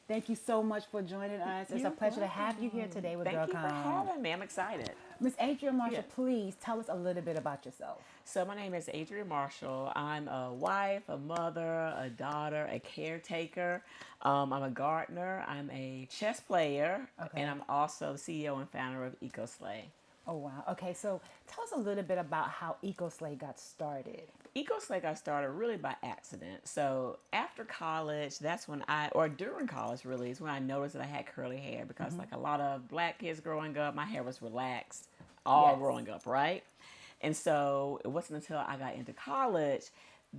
Thank you so much for joining us. It's a You're pleasure to have you here welcome. today with Thank you for Girlcom. having me. I'm excited. Miss Adria Yeah. Marshall, please tell us a little bit about yourself. So my name is Adria Marshall. I'm a wife, a mother, a daughter, a caretaker. I'm a gardener. I'm a chess player, and Okay. I'm also the CEO and founder of EcoSlay. Oh, wow. Okay, so tell us a little bit about how EcoSlay got started. EcoSlay got started really by accident. So after college, that's when or during college really, is when I noticed that I had curly hair because like a lot of black kids growing up, my hair was relaxed all Yes. growing up, right? And so it wasn't until I got into college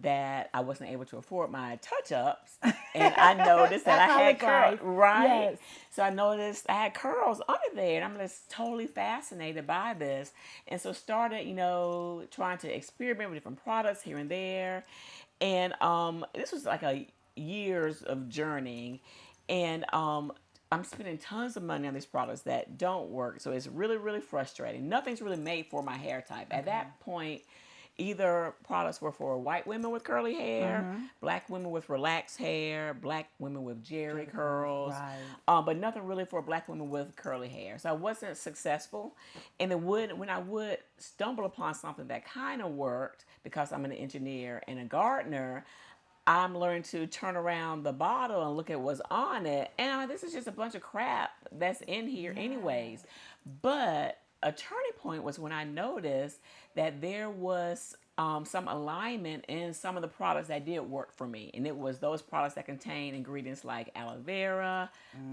that I wasn't able to afford my touch ups. And I noticed that At I had college curls, life. right? Yes. So I noticed I had curls under there, and I'm just totally fascinated by this. And so started, trying to experiment with different products here and there. And this was like a years of journeying. And I'm spending tons of money on these products that don't work. So it's really, really frustrating. Nothing's really made for my hair type. At Okay. that point, either products were for white women with curly hair, black women with relaxed hair, black women with jerry Jerry curls, curls, right. but nothing really for black women with curly hair. So I wasn't successful. And then when I would stumble upon something that kind of worked, because I'm an engineer and a gardener, I'm learning to turn around the bottle and look at what's on it. And I'm like, this is just a bunch of crap that's in here, anyways. Yes. But a turning point was when I noticed that there was some alignment in some of the products that did work for me. And it was those products that contain ingredients like aloe vera,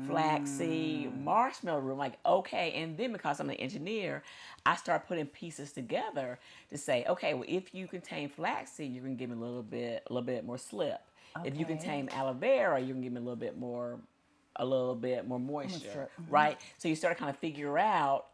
flaxseed, marshmallow root. Like, okay. And then because I'm an engineer, I start putting pieces together to say, okay, well, if you contain flaxseed, you can give me a little bit more slip. If you Okay. contain aloe vera, you can give me a little bit more I'm moisture, sure. right? So you start to kind of figure out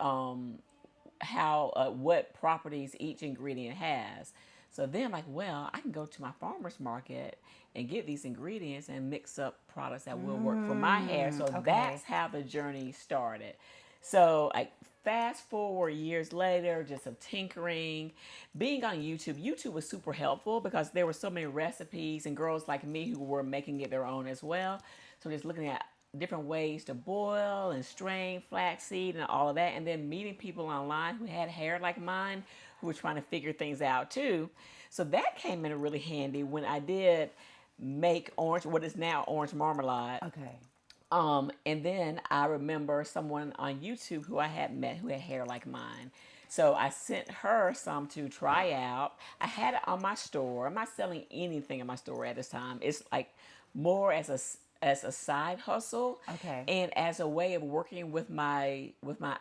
how what properties each ingredient has. So then I'm like, well, I can go to my farmer's market and get these ingredients and mix up products that will work for my hair. So Okay. that's how the journey started. So like fast forward years later, just of tinkering, being on YouTube. YouTube was super helpful because there were so many recipes and girls like me who were making it their own as well. So just looking at different ways to boil and strain flaxseed and all of that, and then meeting people online who had hair like mine who were trying to figure things out too. So that came in really handy when I did make orange, what is now orange marmalade. Okay. And then I remember someone on YouTube who I had met who had hair like mine. So I sent her some to try out. I had it on my store. I'm not selling anything in my store at this time. It's like more as a side hustle Okay. and as a way of working with my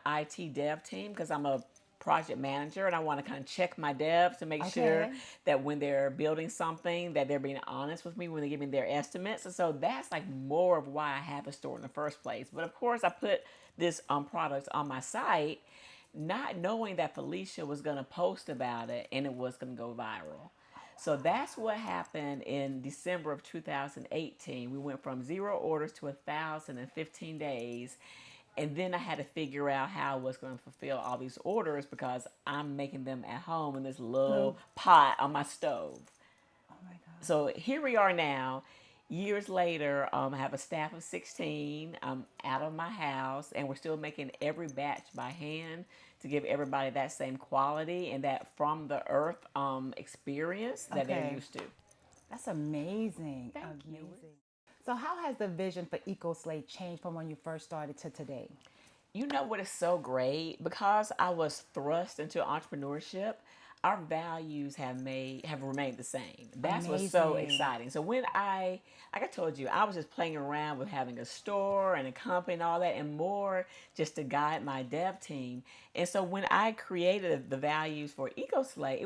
IT dev team because I'm a project manager and I want to kind of check my devs to make sure Okay. that when they're building something that they're being honest with me when they give me their estimates. And so that's like more of why I have a store in the first place. But of course I put this products on my site not knowing that Felicia was going to post about it and it was going to go viral. So that's what happened in December of 2018. We went from 0 orders to 1,000 in 15 days. And then I had to figure out how I was going to fulfill all these orders because I'm making them at home in this Hello. little pot on my stove. Oh my God. So here we are now, years later. I have a staff of 16. I'm out of my house, and we're still making every batch by hand to give everybody that same quality and that from the earth experience that they're Okay. used to. That's amazing. Thank you. Amazing. So, how has the vision for EcoSlay changed from when you first started to today? You know what is so great? Because I was thrust into entrepreneurship, our values have remained the same. That's what's so Amazing. exciting. So when like I told you, I was just playing around with having a store and a company and all that, and more just to guide my dev team. And so when I created the values for EcoSlay, they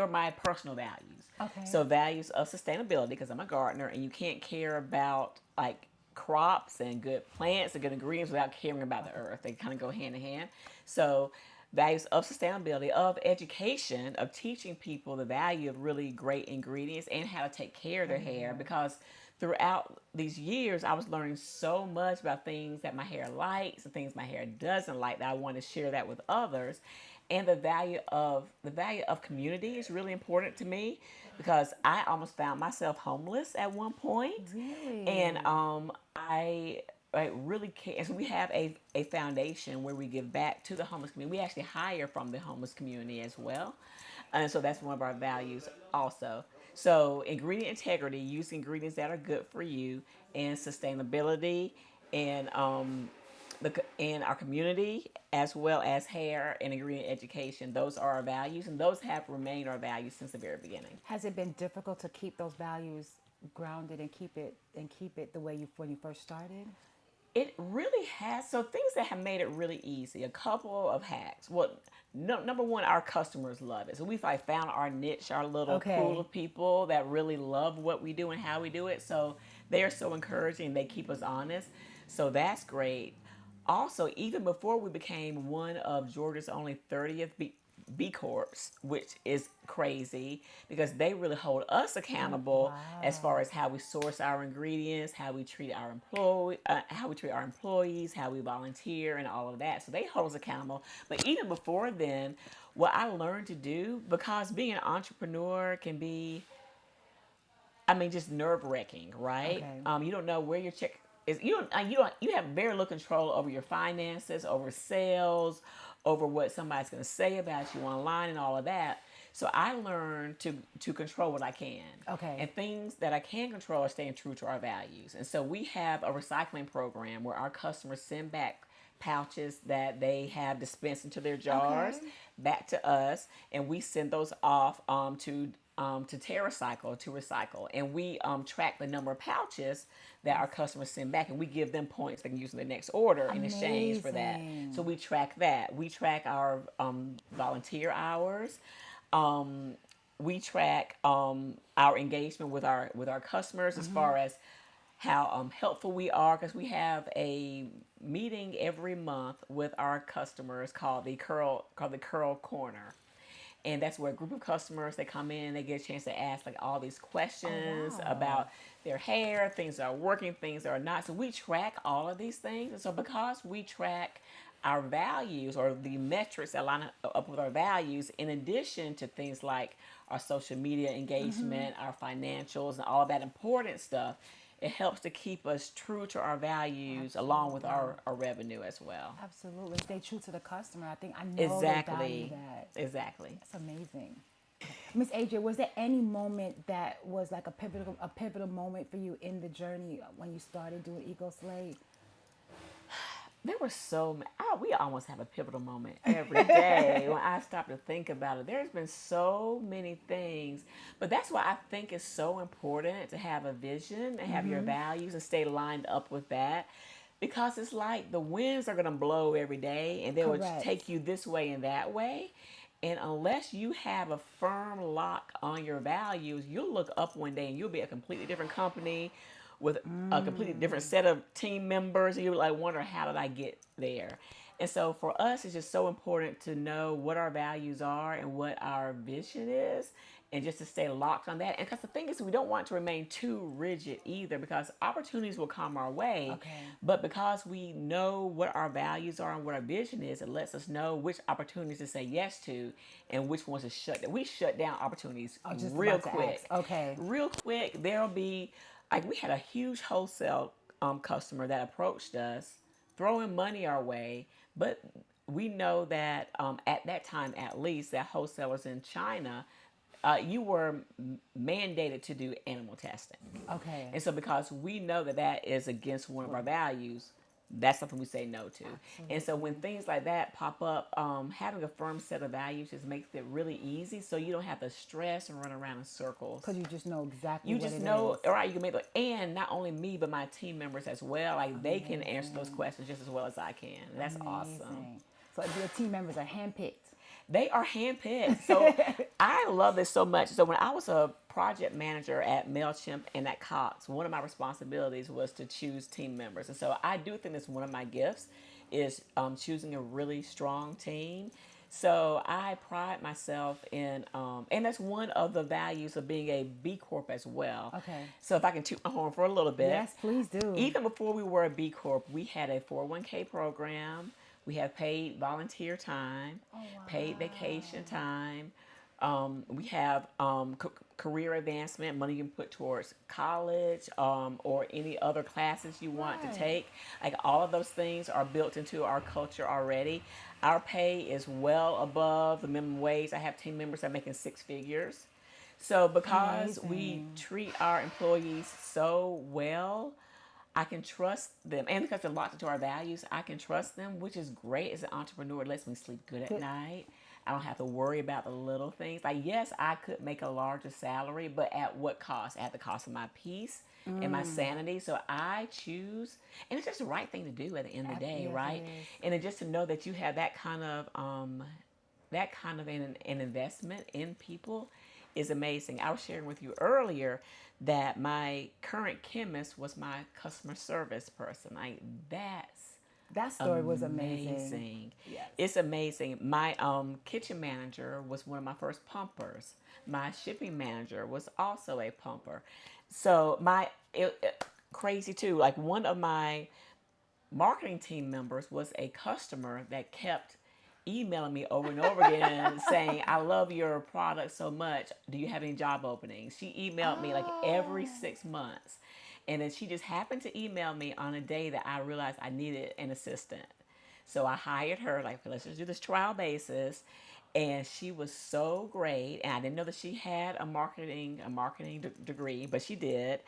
were my personal values. Okay. So values of sustainability, because I'm a gardener, and you can't care about like crops and good plants and good ingredients without caring about the earth. They kind of go hand in hand. So values of sustainability, of education, of teaching people the value of really great ingredients and how to take care of their hair because throughout these years I was learning so much about things that my hair likes and things my hair doesn't like that I want to share that with others. And the value of community is really important to me because I almost found myself homeless at one point. And Really? I really care. And so we have a foundation where we give back to the homeless community. We actually hire from the homeless community as well. And so that's one of our values also. So ingredient integrity, use ingredients that are good for you, and sustainability, and in our community, as well as hair and ingredient education. Those are our values, and those have remained our values since the very beginning. Has it been difficult to keep those values grounded and keep it the way you when you first started? It really has. So things that have made it really easy. A couple of hacks. Well, no, number one, our customers love it. So we've like found our niche, our little pool Okay. of people that really love what we do and how we do it. So they are so encouraging. They keep us honest. So that's great. Also, even before we became one of Georgia's only 30th B Corps, which is crazy because they really hold us accountable as far Wow. as how we source our ingredients, how we treat our employees, how we volunteer, and all of that. So they hold us accountable. But even before then, what I learned to do, because being an entrepreneur can be, I mean, just nerve wracking, right? Okay. You don't know where your check is. You have very little control over your finances, over sales, over what somebody's going to say about you online, and all of that. So I learned to control what I can, Okay. and things that I can control are staying true to our values. And so we have a recycling program where our customers send back pouches that they have dispensed into their jars Okay. back to us, and we send those off to TerraCycle to recycle, and we track the number of pouches that our customers send back, and we give them points they can use in the next order in exchange for that. So Amazing. we track that. We track our volunteer hours. Um, we track our engagement with our customers as far as how helpful we are, because we have a meeting every month with our customers called the Curl Corner, and that's where a group of customers, they come in, they get a chance to ask like all these Oh questions wow. about their hair, things that are working, things that are not. So we track all of these things, and so because we track our values or the metrics that line up with our values, in addition to things like our social media engagement, our financials, and all that important stuff, it helps to keep us true to our values along with Absolutely. our revenue as well. Absolutely. Stay true to the customer. I know they value Exactly. that. Exactly. That's amazing. Miss AJ, was there any moment that was like a pivotal moment for you in the journey when you started doing EcoSlay? There were we almost have a pivotal moment every day when I stop to think about it. There's been so many things, but that's why I think it's so important to have a vision and have your values and stay lined up with that, because it's like the winds are going to blow every day and they will Correct. take you this way and that way. And unless you have a firm lock on your values, you'll look up one day and you'll be a completely different company with a completely different set of team members, and you like wonder, how did I get there? And so for us, it's just so important to know what our values are and what our vision is, and just to stay locked on that. And because the thing is, we don't want to remain too rigid either, because opportunities will come our way. Okay. But because we know what our values are and what our vision is, it lets us know which opportunities to say yes to and which ones to shut down. We shut down opportunities I was just real about to ask. quick. Okay. Real quick, there'll be, like, we had a huge wholesale customer that approached us, throwing money our way, but we know that at that time, at least, that wholesalers in China, you were mandated to do animal testing. Okay. And so, because we know that that is against one of our values, that's something we say no to. And so, when Absolutely. things like that pop up, having a firm set of values just makes it really easy, so you don't have to stress and run around in circles. Because you just know exactly You what just it know, is. all right, you can make it, and not only me, but my team members as well. Like, they can answer those Amazing. questions just as well as I can. That's awesome. Amazing. So your team members are handpicked. They are handpicked. So I love this so much. So when I was a project manager at MailChimp and at Cox, one of my responsibilities was to choose team members. And so I do think that's one of my gifts, is choosing a really strong team. So I pride myself in, and that's one of the values of being a B Corp as well. Okay. So if I can toot my horn for a little bit, Yes, please do. even before we were a B Corp, we had a 401k program. We have paid volunteer time, Oh paid vacation wow. time. We have career advancement, money you can put towards college or any other classes you want to Right. take. Like all of those things are built into our culture already. Our pay is well above the minimum wage. I have team members that are making six figures. So because we Amazing. treat our employees so well, I can trust them, and because they're locked into our values, I can trust them, which is great as an entrepreneur. It lets me sleep good at Good. night. I don't have to worry about the little things. Like, yes, I could make a larger salary, but at what cost? At the cost of my peace and my sanity. So I choose, and it's just the right thing to do at the end of the day, Yes, it right? is. And it just to know that you have that kind of an investment in people is amazing. I was sharing with you earlier that my current chemist was my customer service person. Like that's That story was amazing. amazing. Yes. It's amazing. My kitchen manager was one of my first pumpers. My shipping manager was also a pumper. So crazy too. Like one of my marketing team members was a customer that kept emailing me over and over again saying, I love your product so much. Do you have any job openings? She emailed me like every Oh, 6 months. And then she just happened to email me on a day that I realized I needed an assistant. So I hired her, like, let's just do this trial basis. And she was so great. And I didn't know that she had a marketing degree, but she did.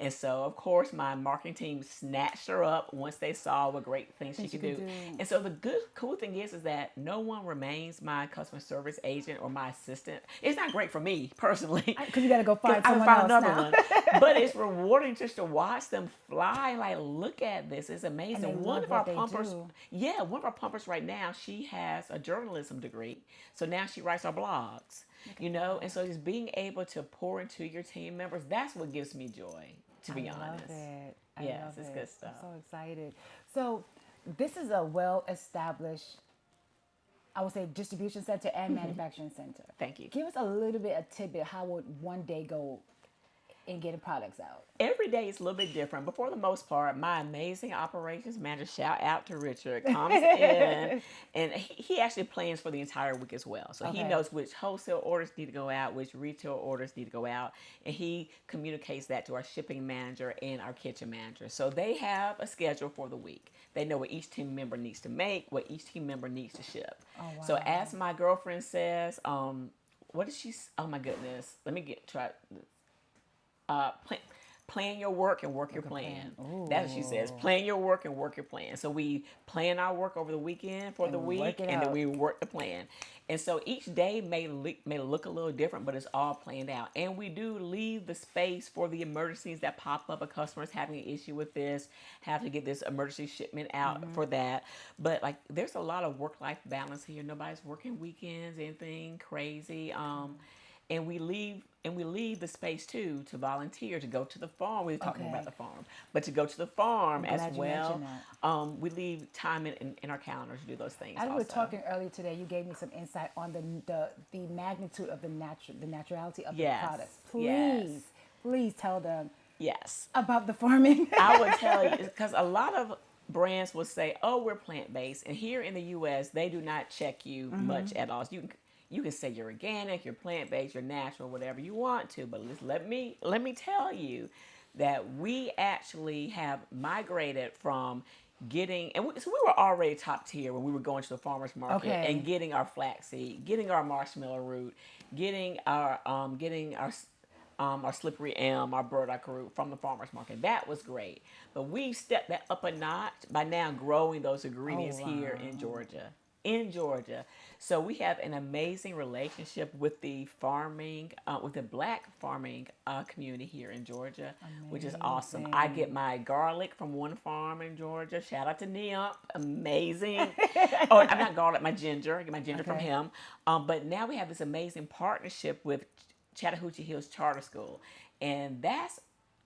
And so, of course, my marketing team snatched her up once they saw what great things she things you could could do. do. And so, the cool thing is that no one remains my customer service agent or my assistant. It's not great for me personally, Because you got to go because find I can someone find else another now. one. But it's rewarding just to watch them fly. Like, look at this. It's And they amazing. One love of our what they pumpers, do. yeah, one of our pumpers right now, she has a journalism degree. So now she writes our blogs, Look at you know? And that. so just being able to pour into your team members, that's what gives me joy, to I be love honest. it. I Yes, love it's it. good I'm stuff. so excited. So, this is a well established, I would say, distribution center and manufacturing center. Thank you. Give us a little bit of tidbit. How would one day go in getting products out? Every day is a little bit different, but for the most part, my amazing operations manager, shout out to Richard, comes in and he actually plans for the entire week as well. So he Okay. knows which wholesale orders need to go out, which retail orders need to go out, and he communicates that to our shipping manager and our kitchen manager. So they have a schedule for the week. They know what each team member needs to make, what each team member needs to ship. Oh So wow. as my girlfriend says, what did she? Oh my goodness, let me get try plan your work and work your Look at plan. plan. That's what she says. Ooh. Plan your work and work your plan. So we plan our work over the weekend for the And work week, it and then out. we work the plan. And so each day may look a little different, but it's all planned out. And we do leave the space for the emergencies that pop up. A customer's having an issue with this, have to get this emergency shipment out for that. But like, there's a lot of work-life balance here. Nobody's working weekends, anything crazy. And we leave the space too to volunteer to go to the farm. We were talking more about Okay. the farm, but to go to the farm I'm as glad you well. mentioned that. We leave time in our calendar to do those things As we were also. talking earlier today, you gave me some insight on the magnitude of the naturality of the Yes, products. yes, Please tell them yes. about the farming. I would tell you because a lot of brands will say, "Oh, we're plant based," and here in the U.S., they do not check you much at all. So you can say you're organic, you're plant based, you're natural, whatever you want to, but let me tell you that we actually have migrated from getting so we were already top tier when we were going to the farmers market Okay. and getting our flaxseed, getting our marshmallow root, getting our slippery elm, our burdock root from the farmers market. That was great. But we stepped that up a notch by now growing those Oh ingredients here in wow. Georgia. In Georgia. So we have an amazing relationship with the with the black farming community here in Georgia, which is awesome. I get Amazing. my garlic from one farm in Georgia. Shout out to Neump. Amazing. Oh, I'm not garlic, my ginger. I get my ginger from Okay. him. But now we have this amazing partnership with Chattahoochee Hills Charter School. And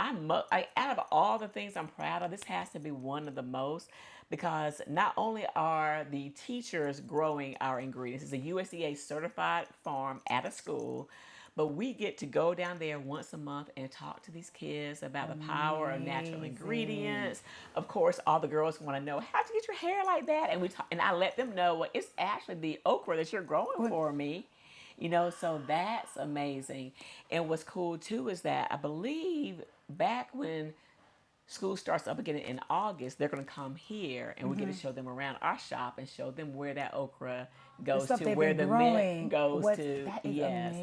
out of all the things I'm proud of, this has to be one of the most because not only are the teachers growing our ingredients, it's a USDA certified farm at a school, But we get to go down there once a month and talk to these kids about the power of natural Amazing. ingredients. Of course, all the girls want to know, how'd you get your hair like that? And we talk, and I let them know, well, it's actually the okra that you're growing What? for me. So that's amazing. And what's cool too is that I believe back when school starts up again in August, they're going to come here and we get to show them around our shop and show them where that okra The goes stuff to, they've where been the mint growing. goes What? to. That is Yes.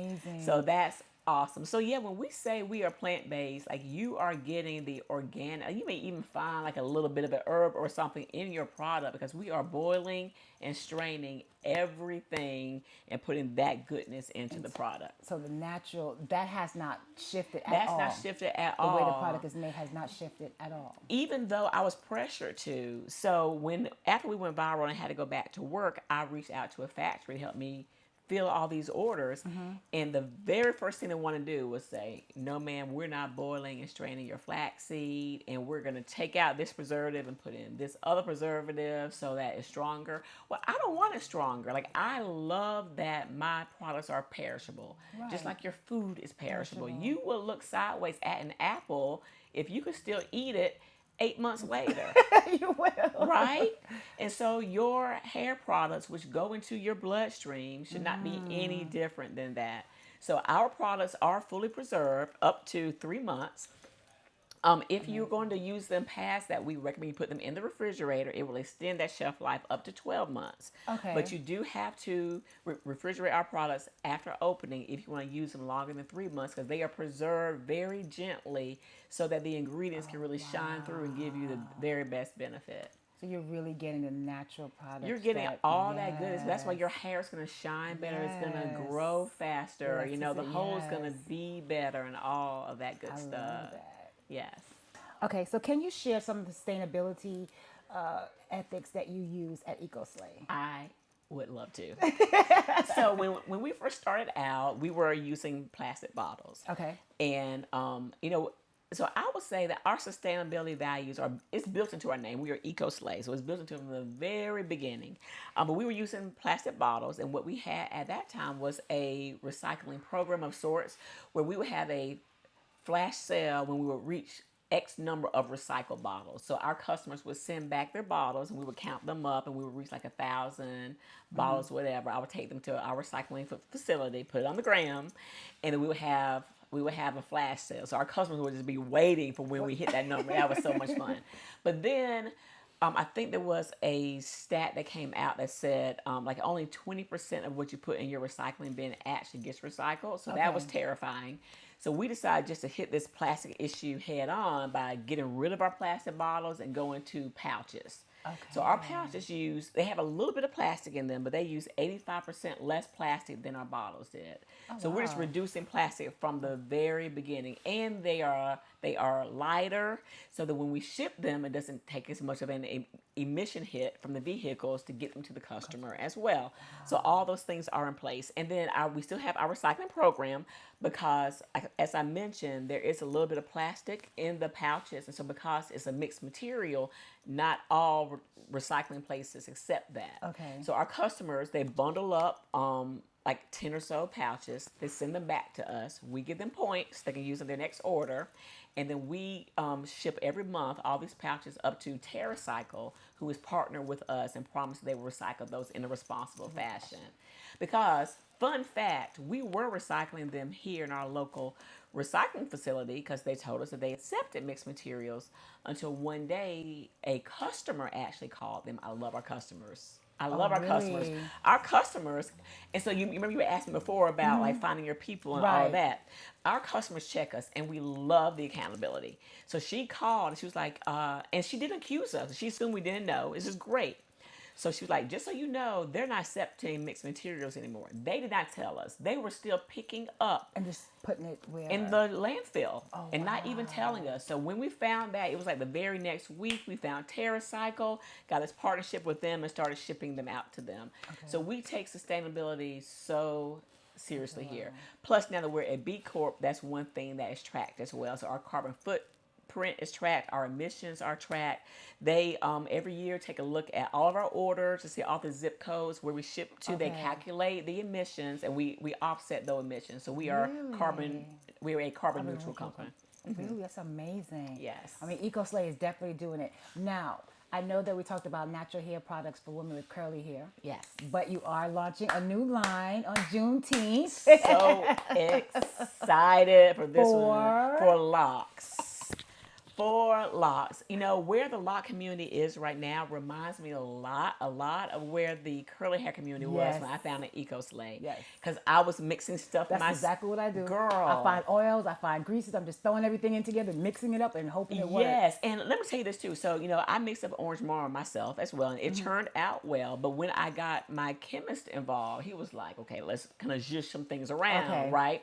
So amazing. that's awesome. So yeah, when we say we are plant based, like you are getting the organic, you may even find like a little bit of an herb or something in your product because we are boiling and straining everything and putting that goodness into the product. So the natural, that has not shifted at That's not all. shifted at The way the all. product is made has not shifted at all. Even though I was pressured to. So when after we went viral and I had to go back to work, I reached out to a factory to help me fill all these orders. And the very first thing they want to do was say, no, ma'am, we're not boiling and straining your flaxseed, and we're going to take out this preservative and put in this other preservative so that it's stronger. Well, I don't want it stronger. Like, I love that my products are perishable, just Right. like your food is perishable. You will look sideways at an apple if you could still eat it 8 months later. You will. Right? And so your hair products, which go into your bloodstream, should not be any different than that. So our products are fully preserved up to 3 months. If you're going to use them past that, we recommend you put them in the refrigerator. It will extend that shelf life up to 12 months. Okay. But you do have to refrigerate our products after opening if you want to use them longer than 3 months because they are preserved very gently so that the ingredients can really shine through and give you the very best benefit. So you're really getting the natural products. You're getting that, all that goodness. That's why your yes. hair is going to shine better. It's going to Yes. grow faster. The Elasticity, whole is going to yes. be better and all of that good I stuff. love that. Yes. Okay, so can you share some of the sustainability ethics that you use at EcoSlay? I would love to. So when we first started out, we were using plastic bottles. Okay. And so I would say that our sustainability values it's built into our name. We are EcoSlay, so it's built into from the very beginning. But we were using plastic bottles, and what we had at that time was a recycling program of sorts, where we would have a flash sale when we would reach X number of recycled bottles. So our customers would send back their bottles and we would count them up and we would reach like 1,000 bottles, whatever. I would take them to our recycling facility, put it on the gram, and then we would have a flash sale. So our customers would just be waiting for when we hit that number. That was so much fun. But then I think there was a stat that came out that said like only 20% of what you put in your recycling bin actually gets recycled. So that was Okay. terrifying. So we decided just to hit this plastic issue head on by getting rid of our plastic bottles and going to pouches. So our pouches they have a little bit of plastic in them, but they use 85% less plastic than our bottles did. So we're just wow. reducing plastic from the very beginning. And they are lighter so that when we ship them, it doesn't take as much of an emission hit from the vehicles to get them to the customer as well. So all those things are in place. And then we still have our recycling program because, as I mentioned, there is a little bit of plastic in the pouches. And so because it's a mixed material, not all recycling places accept that. Okay. So our customers, they bundle up like 10 or so pouches. They send them back to us. We give them points. They can use in their next order. And then we ship every month all these pouches up to TerraCycle, who is partnered with us and promised they will recycle those in a responsible fashion. Because, fun fact, we were recycling them here in our local recycling facility because they told us that they accepted mixed materials until one day a customer actually called them. I love our customers. I love our customers. really? Our customers, and so you remember you were asking before about like finding your people and all Right. of that. Our customers check us, and we love the accountability. So she called, and she was like, and she didn't accuse us. She assumed we didn't know. It's just great. So she was like, just so you know, they're not accepting mixed materials anymore. They did not tell us. They were still picking up And just putting it where? in the landfill Oh, and not even telling us. So when we found that, it was like the very next week we found TerraCycle, got this partnership with them and started shipping them out to them. So we take sustainability so seriously here. Plus now that we're at B Corp, that's one thing that is tracked as well. So our carbon footprint is tracked, our emissions are tracked. They every year take a look at all of our orders to see all the zip codes where we ship to. They Okay. calculate the emissions, and we offset those emissions. So we are Really? we're a carbon neutral company. Really, that's amazing. Yes. I mean, EcoSlay is definitely doing it. Now, I know that we talked about natural hair products for women with curly hair. Yes. But you are launching a new line on Juneteenth. So excited for this one. For? For locks. For locks. You know, where the lock community is right now reminds me a lot of where the curly hair community was Yes. when I found an EcoSlay. Yes. Because I was mixing stuff That's in my exactly what I do. Girl. I find oils, I find greases. I'm just throwing everything in together, mixing it up, and hoping it works. Yes, and let me tell you this too. So, you know, I mixed up orange marrow myself as well, and it turned out well. But when I got my chemist involved, he was like, okay, let's kind of zhuzh some things around, Okay. right?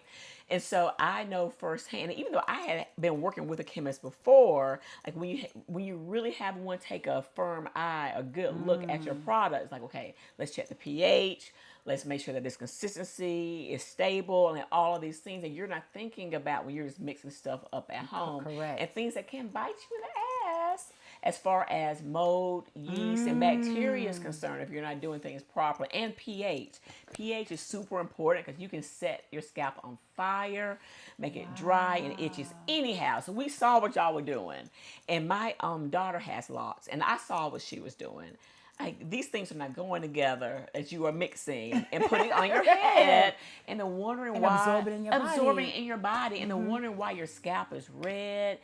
And so I know firsthand, and even though I had been working with a chemist before, like when you really have one take a firm eye, a good look at your product, it's like, okay, let's check the pH. Let's make sure that this consistency is stable and all of these things that you're not thinking about when you're just mixing stuff up at home. Correct. And things that can bite you in the ass as far as mold, yeast, and bacteria is concerned if you're not doing things properly. And pH. pH is super important because you can set your scalp on fire, make it dry and itches anyhow. So we saw what y'all were doing. And my daughter has locks, and I saw what she was doing. Like, these things are not going together as you are mixing and putting on your head, and then wondering And why absorbing in your body. absorbing in your body, and then wondering why your scalp is red.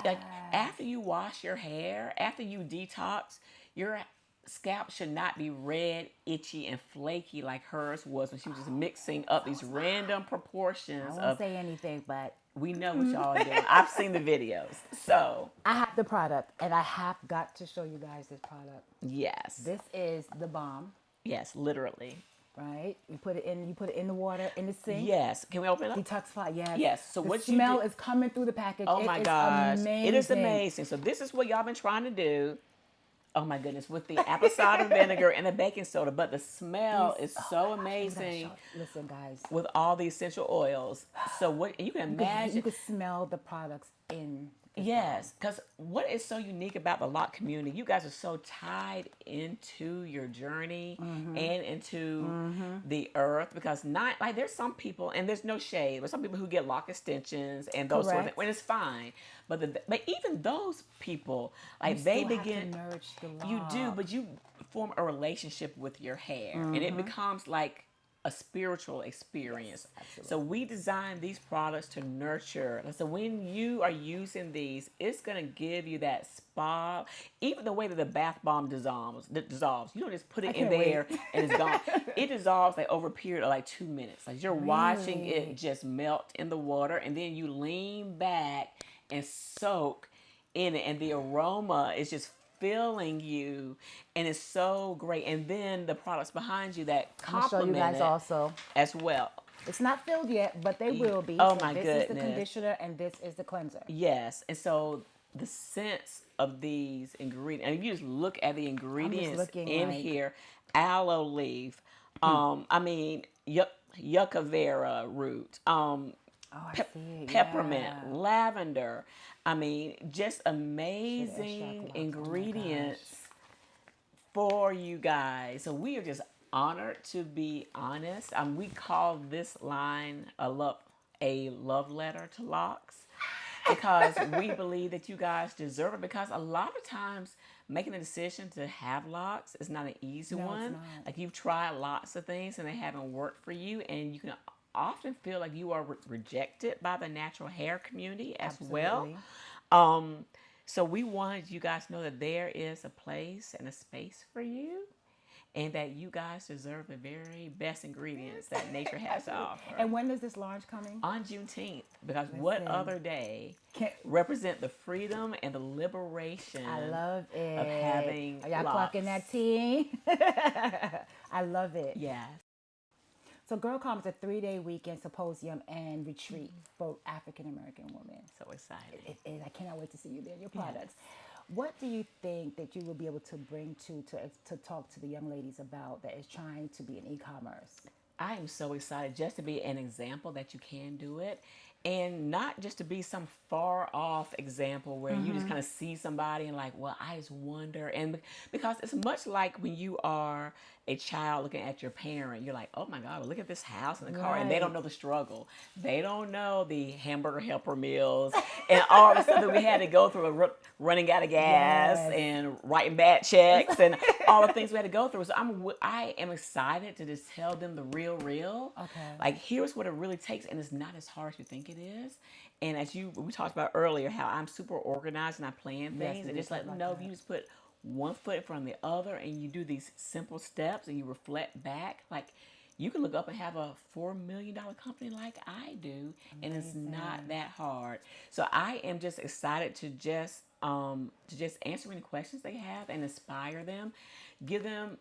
Like, after you wash your hair, after you detox, your scalp should not be red, itchy, and flaky like hers was when she was just mixing up these random proportions I won't of. say anything, but We know what y'all are doing. I've seen the videos. So I have the product, and I have got to show you guys this product. yes, This is the bomb, yes, literally. right? You put it in the water in the sink. Yes. Can we open it up? Detoxify, yes. Yes, so the what you smell do- is coming through the package. Oh It my is gosh. amazing. It is amazing. So this is what y'all been trying to do. Oh my goodness, with the apple cider vinegar and the baking soda. But the smell is so amazing Listen, guys. with all the essential oils. So what you can imagine. You could smell the products in. this Yes, because what is so unique about the lock community, you guys are so tied into your journey and into the earth, because not like there's some people, and there's no shade, but some people who get lock extensions and those sort of things, Correct. when it's fine. But even those people, like You they still have to begin, nourish the you do, lock. but you form a relationship with your hair, and it becomes like a spiritual experience. So we design these products to nurture. So when you are using these, it's gonna give you that spa. Even the way that the bath bomb dissolves. You don't just put it in can't there and it's gone. It dissolves like over a period of like 2 minutes. Like you're watching it just melt in the water, and then you lean back and soak in it, and the aroma is just filling you, and it's so great. And then the products behind you that I'm gonna show you complement guys it also. as well. It's not filled yet, but they will be. Oh So my this is the goodness. conditioner, and this is the cleanser. Yes, and so the scents of these ingredients, and you just look at the ingredients looking in like- here: aloe leaf, yucca vera root, Oh, I see. peppermint, Yeah. lavender. I mean, just Should amazing extract lots. Oh my ingredients for you guys. So we are just honored to be honest. We call this line a love letter to locks, because we believe that you guys deserve it. Because a lot of times making the decision to have locks is not an easy No, it's one. not. Like, you've tried lots of things and they haven't worked for you, and you can often feel like you are rejected by the natural hair community as well. Absolutely. So we wanted you guys to know that there is a place and a space for you, and that you guys deserve the very best ingredients that nature has to offer. And when is this launch coming? On Juneteenth, because what Listen. other day Can't- represent the freedom and the liberation I love it. of having Are y'all locks? clocking that tea? I love it. Yes. So GirlCom is a 3-day weekend symposium and retreat for African American women. So excited. It is. I cannot wait to see you there, your products. What do you think that you will be able to bring to talk to the young ladies about that is trying to be in e-commerce? I am so excited just to be an example that you can do it, And not just to be some far off example where you just kind of see somebody and like, well, I just wonder. And because it's much like when you are a child looking at your parent, you're like, oh my God, well, look at this house and the car. And they don't Right. know the struggle. They don't know the hamburger helper meals and all the stuff that we had to go through, running out of gas Yes. and writing bad checks and all the things we had to go through. So I am excited to just tell them the real. Okay. Like, here's what it really takes, and it's not as hard as you think it is. And as we talked about earlier, how I'm super organized and I plan Yes, things, we and did just talk let them about know if that. you just put one foot in front of the other, and you do these simple steps, and you reflect back, like you can look up and have a $4 million company like I do, and it's not Amazing. that hard. So I am just excited to just answer any questions they have and inspire them. Give them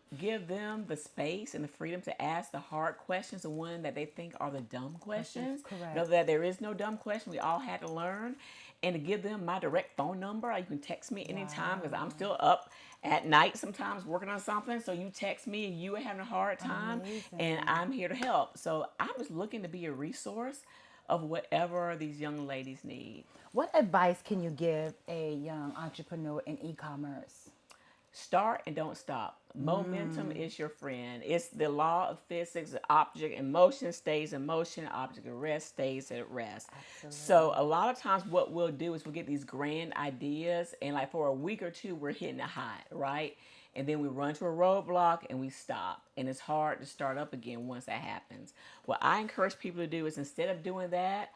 the space and the freedom to ask the hard questions, the one that they think are the dumb Questions, questions. Know correct. that there is no dumb question. We all had to learn. And to give them my direct phone number. You can text me anytime because I'm Wow. still up at night sometimes working on something. So you text me and you are having a hard time, and Amazing. I'm here to help. So I'm just looking to be a resource of whatever these young ladies need. What advice can you give a young entrepreneur in e-commerce? Start and don't stop. Momentum is your friend. It's the law of physics. The object in motion stays in motion. Object at rest stays at rest. So Absolutely. a lot of times what we'll do is we'll get these grand ideas, and like for a week or two we're hitting a high, right? And then we run to a roadblock and we stop. And it's hard to start up again once that happens. What I encourage people to do is, instead of doing that,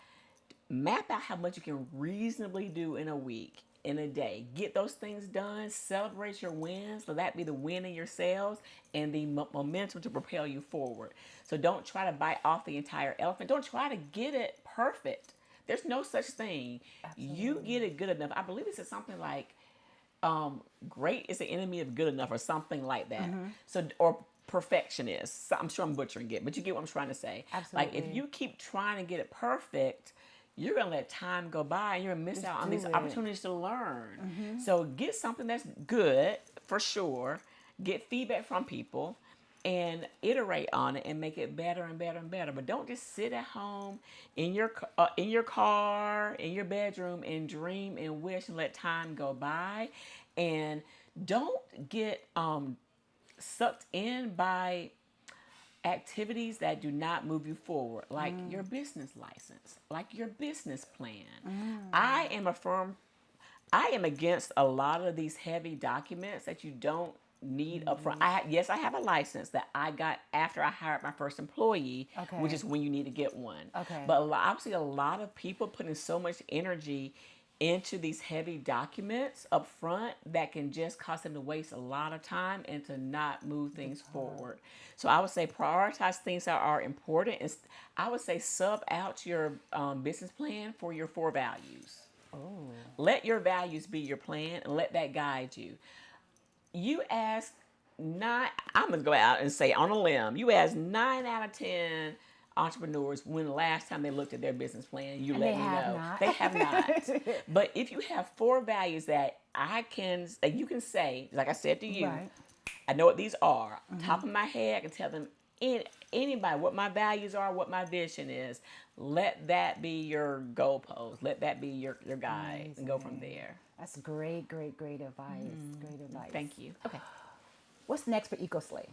map out how much you can reasonably do in a week, in a day. Get those things done. Celebrate your wins. Let that be the win in your sales and the momentum to propel you forward. So don't try to bite off the entire elephant. Don't try to get it perfect. There's no such thing. You Absolutely. get it good enough. I believe it said something like, great is the enemy of good enough, or something like that. So, or perfectionist. So I'm sure I'm butchering it, but you get what I'm trying to say. Like, if Absolutely. you keep trying to get it perfect, you're gonna let time go by and you're gonna miss Just out on these do it. opportunities to learn. So get something that's good for sure. Get feedback from people and iterate on it and make it better and better and better. But don't just sit at home in your car, in your bedroom, and dream and wish and let time go by. And don't get sucked in by activities that do not move you forward, like your business license, like your business plan. I am a firm I am against a lot of these heavy documents that you don't need up front. Yes, I have a license that I got after I hired my first employee, which Okay. is when you need to get one. Okay. But obviously, a lot of people putting so much energy into these heavy documents up front that can just cause them to waste a lot of time and to not move things forward. So I would say prioritize things that are important. And I would say sub out your business plan for your 4 values. Oh. Let your values be your plan and let that guide you. You ask nine, I'm going to go out and say on a limb, you ask 9 out of 10 entrepreneurs when the last time they looked at their business plan. You And they let me have know. not. They have not. But if you have 4 values that that you can say, like I said to you, Right. I know what these are. Top of my head, I can tell them anybody what my values are, what my vision is. Let that be your goalpost. Let that be your guide, and go from Amazing. there. That's great, great, great advice. Great advice. Thank you. Okay. What's next for EcoSlay?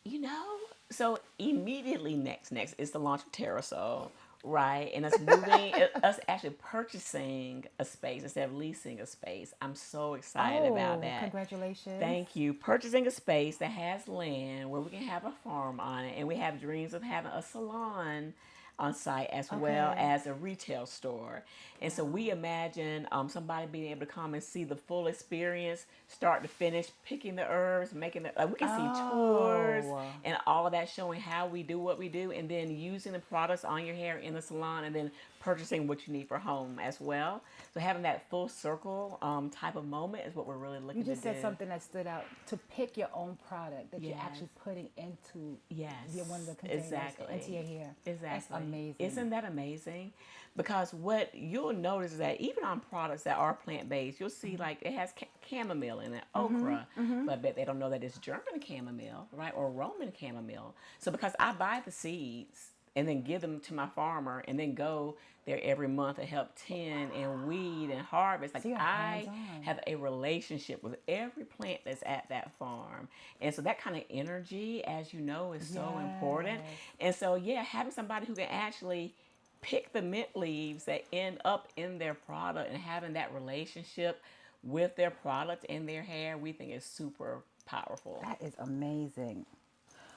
You know, so immediately next is the launch of Terrasol, right? And us moving, us actually purchasing a space instead of leasing a space. I'm so excited about Oh, that. congratulations. Thank you. Purchasing a space that has land where we can have a farm on it, and we have dreams of having a salon on site as well Okay. as a retail store. And so we imagine somebody being able to come and see the full experience, start to finish, picking the herbs, making the, we can see tours Oh, and all of that, showing how we do what we do, and then using the products on your hair in the salon, and then purchasing what you need for home as well. So having that full circle type of moment is what we're really you looking to just do. said something that stood out. To pick your own product that you're Yes. actually putting into Yes, one of the containers exactly. into your hair. Exactly. That's amazing. Isn't that amazing? Because what you'll notice is that even on products that are plant based, you'll see like it has chamomile in it, okra, but I bet they don't know that it's German chamomile, right, or Roman chamomile. So because I buy the seeds and then give them to my farmer, and then go there every month and help tend and weed and harvest. Like, So you're I hands-on. have a relationship with every plant that's at that farm. And so that kind of energy, as you know, is so important. Yes. And so, yeah, having somebody who can actually pick the mint leaves that end up in their product and having that relationship with their product in their hair, we think is super powerful. That is amazing.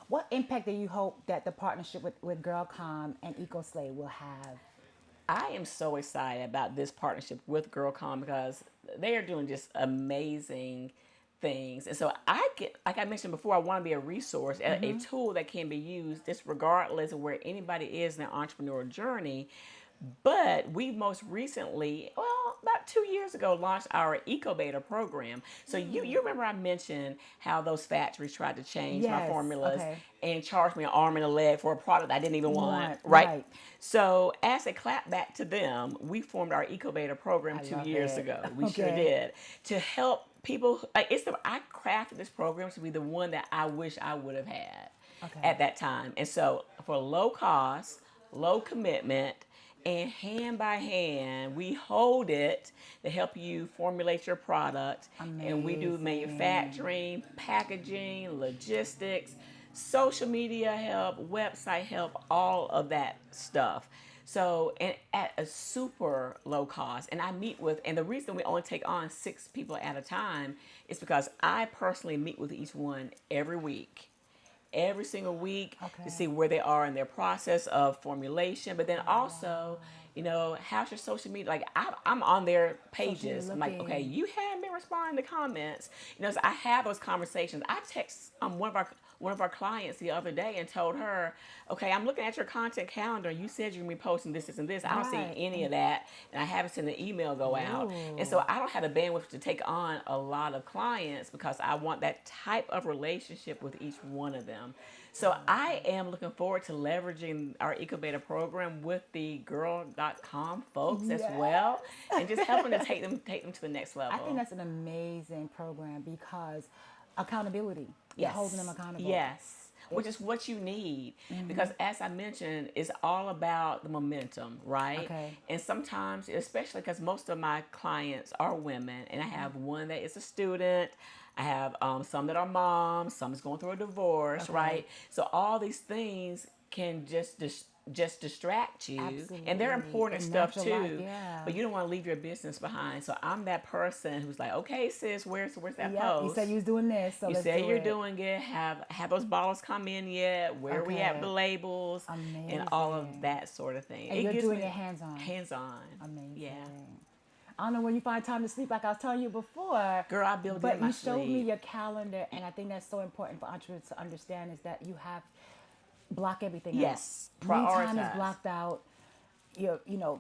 What impact do you hope that the partnership with GirlCom and EcoSlay will have? I am so excited about this partnership with GirlCom because they are doing just amazing things. And so I get, like I mentioned before, I want to be a resource, a tool that can be used just regardless of where anybody is in their entrepreneurial journey. But we most recently, well, about 2 years ago, launched our EcoBeta program. So you remember I mentioned how those factories tried to change my Yes. formulas Okay. and charge me an arm and a leg for a product I didn't even want, Right. right? So as a clapback to them, we formed our EcoBeta program I 2 years love it. ago. We sure Okay. did, to help people. Like, I crafted this program to be the one that I wish I would have had Okay. at that time. And so for low cost, low commitment, and hand by hand, we hold it to help you formulate your product. And we do Amazing. manufacturing, packaging, logistics, social media help, website help, all of that stuff. So, and at a super low cost. And I meet with, and the reason we only take on 6 people at a time is because I personally meet with each one every single week Okay. to see where they are in their process of formulation. But then also, how's your social media? Like, I'm on their pages. I'm like, okay, looking. you haven't been responding to comments. So I have those conversations. I text one of our clients the other day and told her, okay, I'm looking at your content calendar. You said you're gonna be posting this, this, and this. I don't see Right. any of that, and I haven't seen the email go out. And Ooh. so I don't have the bandwidth to take on a lot of clients because I want that type of relationship with each one of them. So I am looking forward to leveraging our EcoBeta program with the girl.com folks as Yes. well, and just helping to take them to the next level. I think that's an amazing program because accountability. You're holding them accountable. Yes. Which is what you need. Because as I mentioned, it's all about the momentum, right? Okay. And sometimes, especially because most of my clients are women, and I have one that is a student, I have some that are moms, some is going through a divorce, Okay. right? So all these things can just distract you, and they're Absolutely. important In stuff natural too. life, yeah. But you don't want to leave your business behind. So I'm that person who's like, okay, sis, where's that Yeah. post? You said you was doing this, so You let's say do you're it. doing it. Have those bottles come in yet? Where are we at with the Okay. labels? And all of Amazing. that sort of thing. And you're gives doing me it hands-on. hands-on. Amazing. Yeah. I don't know when you find time to sleep, like I was telling you before. Girl, I build it But in my you showed me sleep. your calendar, and I think that's so important for entrepreneurs to understand is that you have block everything Yes. out. Me time is Prioritize. blocked out.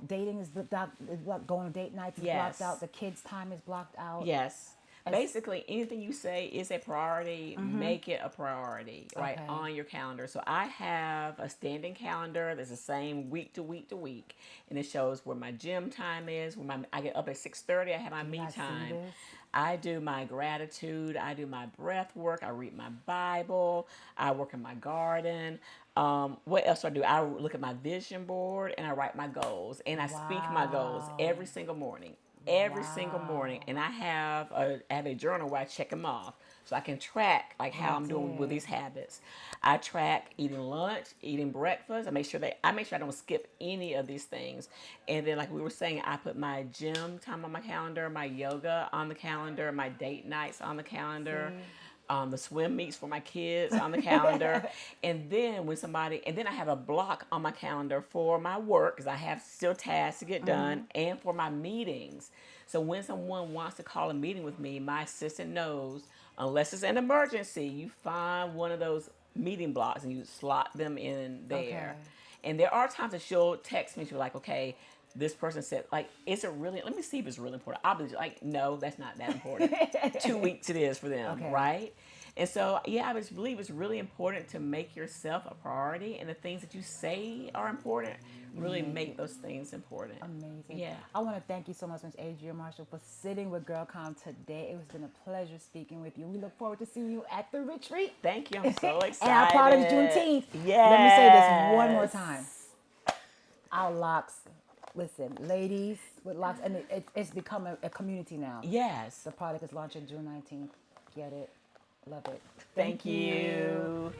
Dating is blocked out. Going on date nights is Yes. blocked out. The kids' time is blocked out. Yes. Basically, anything you say is a priority. Make it a priority, right, Okay. on your calendar. So I have a standing calendar that's the same week to week to week, and it shows where my gym time is. I get up at 6:30. I have my me I see time. this. I do my gratitude. I do my breath work. I read my Bible. I work in my garden. What else do I do? I look at my vision board and I write my goals, and I speak my goals Wow. every single morning. Every single morning, and I have a journal where I check them off, so I can track like how I'm doing with these habits. I track eating lunch, eating breakfast. I make sure I don't skip any of these things. And then, like we were saying, I put my gym time on my calendar, my yoga on the calendar, my date nights on the calendar. The swim meets for my kids on the calendar, and then I have a block on my calendar for my work because I have still tasks to get done, and for my meetings. So when someone wants to call a meeting with me, my assistant knows, unless it's an emergency, you find one of those meeting blocks and you slot them in there. Okay. And there are times that she'll text me, she'll be like, okay, this person said, like, is it really, let me see if it's really important. I'll be like, no, that's not that important. 2 weeks it is for them, Okay. right? And so, yeah, I just believe it's really important to make yourself a priority, and the things that you say are important, really make those things important. Amazing. Yeah. I want to thank you so much, Ms. Adria Marshall, for sitting with GirlCom today. It has been a pleasure speaking with you. We look forward to seeing you at the retreat. Thank you. I'm so excited. And our products Juneteenth. Yes. Let me say this one more time. our locks. Listen, ladies with locks, and it's become a community now. Yes. The product is launching June 19th. Get it. Love it. Thank you.